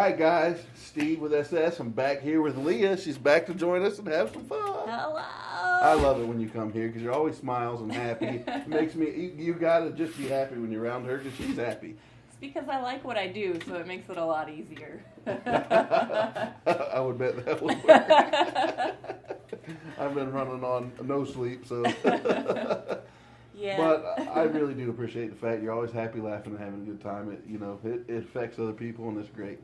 Hi guys, Steve with SS. I'm back here with Leah. She's back to join us and have some fun. Hello. I love it when you come here because you're always smiles and happy. It makes me, you gotta just be happy when you're around her because she's happy. It's because I like what I do, so it makes it a lot easier. I would bet that would work. I've been running on no sleep, so. Yeah. But I really do appreciate the fact you're always happy, laughing, and having a good time. It affects other people, and it's great.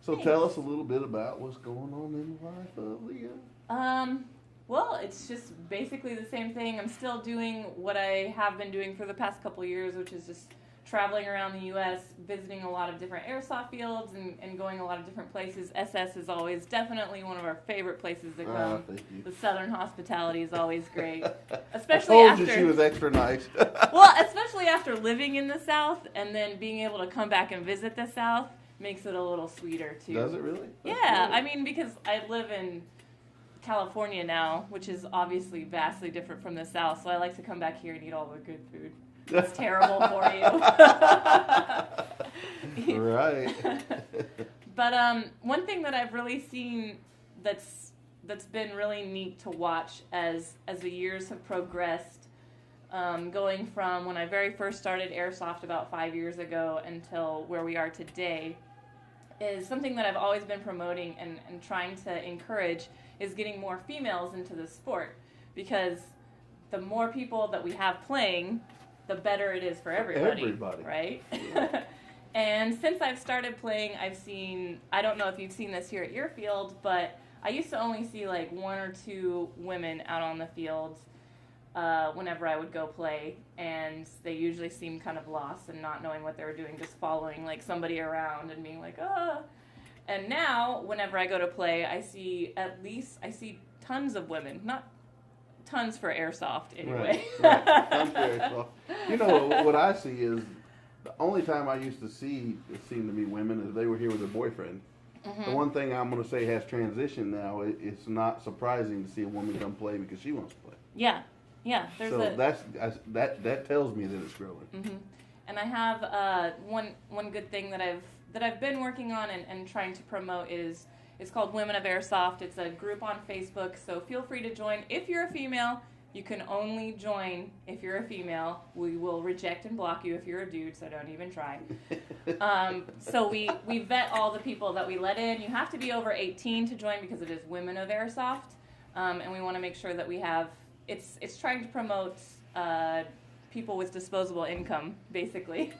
So Thanks. tell us a little bit about what's going on in the life of Leah. Well, it's just basically the same thing. I'm still doing what I have been doing for the past couple of years, which is just traveling around the U.S., visiting a lot of different airsoft fields and going a lot of different places. SS is always definitely one of our favorite places to come. Thank you. The Southern hospitality is always great. I Especially told after you she was extra nice. Well, especially after living in the South and then being able to come back and visit the South makes it a little sweeter too. Does it really? That's Yeah, great. I mean, because I live in California now, which is obviously vastly different from the South, so I like to come back here and eat all the good food. It's terrible for you. Right. But one thing that I've really seen that's been really neat to watch as the years have progressed, going from when I very first started Airsoft about 5 years ago until where we are today, is something that I've always been promoting and trying to encourage is getting more females into the sport, because the more people that we have playing, the better it is for everybody. Right? Yeah. And since I've started playing, I've seen, I don't know if you've seen this here at your field, but I used to only see like 1 or 2 women out on the field whenever I would go play, and they usually seemed kind of lost and not knowing what they were doing, just following like somebody around and being like, ah. And now, whenever I go to play, I see tons of women, not tons for Airsoft anyway. Right. Tons for Airsoft. You know, what I see is the only time I used to see it seemed to be women is they were here with their boyfriend. Mm-hmm. The one thing I'm going to say has transitioned now. It's not surprising to see a woman come play because she wants to play. Yeah. That tells me that it's growing. Mm-hmm. And I have one good thing that I've been working on and trying to promote is it's called Women of Airsoft. It's a group on Facebook, so feel free to join. If you're a female, you can only join if you're a female. We will reject and block you if you're a dude, so don't even try. So we vet all the people that we let in. You have to be over 18 to join because it is Women of Airsoft, and we want to make sure that we have. It's trying to promote people with disposable income, basically,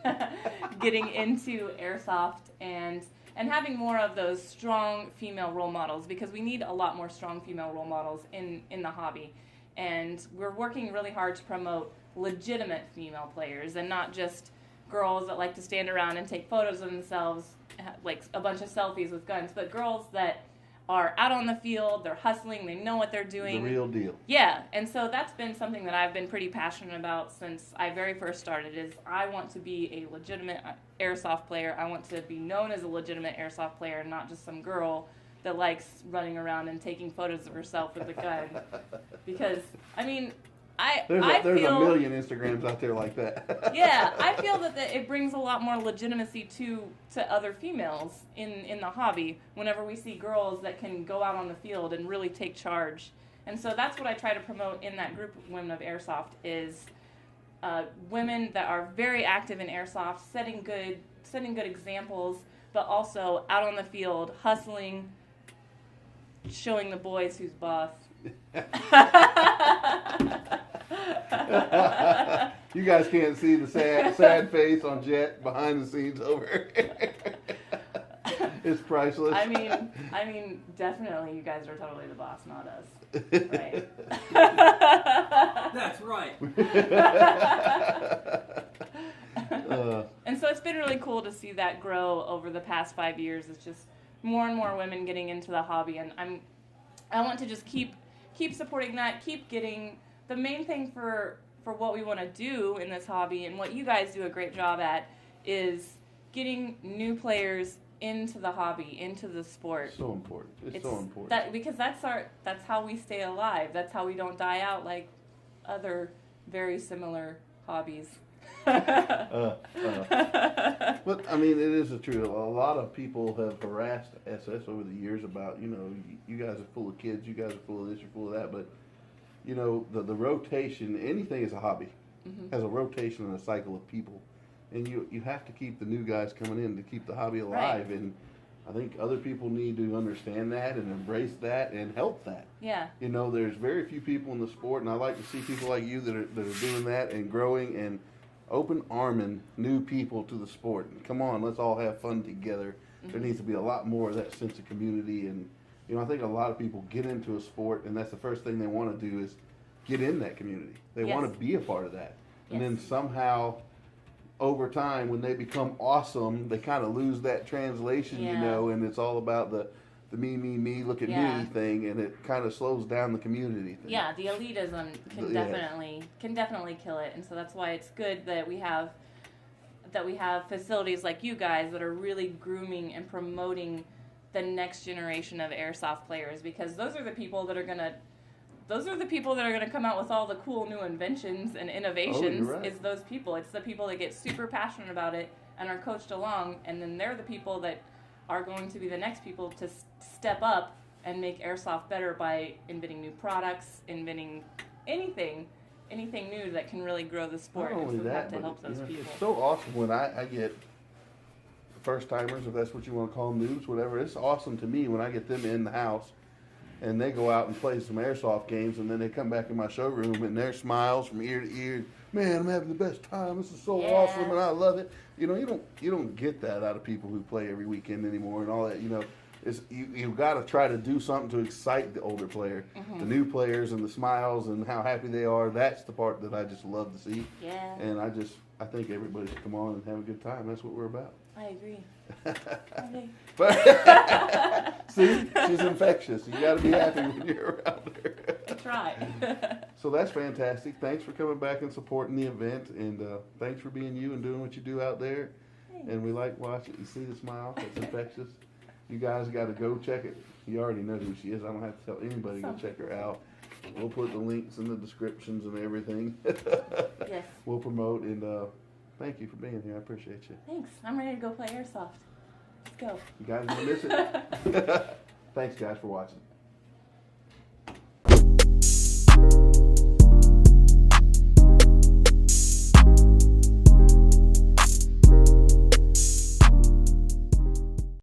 getting into Airsoft and having more of those strong female role models, because we need a lot more strong female role models in the hobby. And we're working really hard to promote legitimate female players and not just girls that like to stand around and take photos of themselves, like a bunch of selfies with guns, but girls that are out on the field, they're hustling, they know what they're doing. The real deal. Yeah, and so that's been something that I've been pretty passionate about since I very first started, is I want to be a legitimate Airsoft player. I want to be known as a legitimate Airsoft player, not just some girl that likes running around and taking photos of herself with a gun. Because, I mean, There's I a feel, million Instagrams out there like that. yeah, I feel that it brings a lot more legitimacy to other females in the hobby whenever we see girls that can go out on the field and really take charge. And so that's what I try to promote in that group of Women of Airsoft is women that are very active in Airsoft, setting good examples, but also out on the field, hustling, showing the boys who's boss. You guys can't see the sad face on Jet behind the scenes over. It's priceless. I mean, definitely, you guys are totally the boss, not us. Right? That's right. And so it's been really cool to see that grow over the past 5 years. It's just more and more women getting into the hobby, and I want to just keep supporting that, keep getting. The main thing for what we want to do in this hobby, and what you guys do a great job at, is getting new players into the hobby, into the sport. So important. It's so important. Because that's how we stay alive. That's how we don't die out like other very similar hobbies. But I mean, it is the truth. A lot of people have harassed SS over the years about, you guys are full of kids, you guys are full of this, you're full of that. But the rotation, anything is a hobby, has a rotation and a cycle of people, and you have to keep the new guys coming in to keep the hobby alive. Right. And I think other people need to understand that and embrace that and help that. Yeah. There's very few people in the sport, and I like to see people like you that are doing that and growing and open-arming new people to the sport. And come on, let's all have fun together. There needs to be a lot more of that sense of community. And, I think a lot of people get into a sport, and that's the first thing they want to do is get in that community. They want to be a part of that. And then somehow, over time, when they become awesome, they kind of lose that translation, and it's all about the me, look at me thing, and it kind of slows down the community thing. Yeah, the elitism can definitely kill it, and so that's why it's good that we have facilities like you guys that are really grooming and promoting the next generation of airsoft players, because those are the people that are gonna come out with all the cool new inventions and innovations. Right. It's those people. It's the people that get super passionate about it and are coached along, and then they're the people that are going to be the next people to step up and make airsoft better by inventing new products, inventing anything new that can really grow the sport. Not only and so we that, have to help those people. it's so awesome when I get first-timers, if that's what you want to call them, noobs, whatever. It's awesome to me when I get them in the house and they go out and play some airsoft games, and then they come back in my showroom and their smiles from ear to ear. Man, I'm having the best time. This is so awesome, and I love it. You don't get that out of people who play every weekend anymore, and all that. You got to try to do something to excite the older player, the new players, and the smiles and how happy they are. That's the part that I just love to see. Yeah. And I think everybody should come on and have a good time. That's what we're about. I agree. See, she's infectious. You got to be happy when you're around her. That's right. So that's fantastic. Thanks for coming back and supporting the event, and thanks for being you and doing what you do out there. Thanks. And we like watching. You see the smile? That's infectious. You guys got to go check it. You already know who she is. I don't have to tell anybody to go check her out. We'll put the links in the descriptions and everything. Yes. We'll promote, and thank you for being here. I appreciate you. Thanks. I'm ready to go play airsoft. Let's go. You guys don't miss it. Thanks, guys, for watching.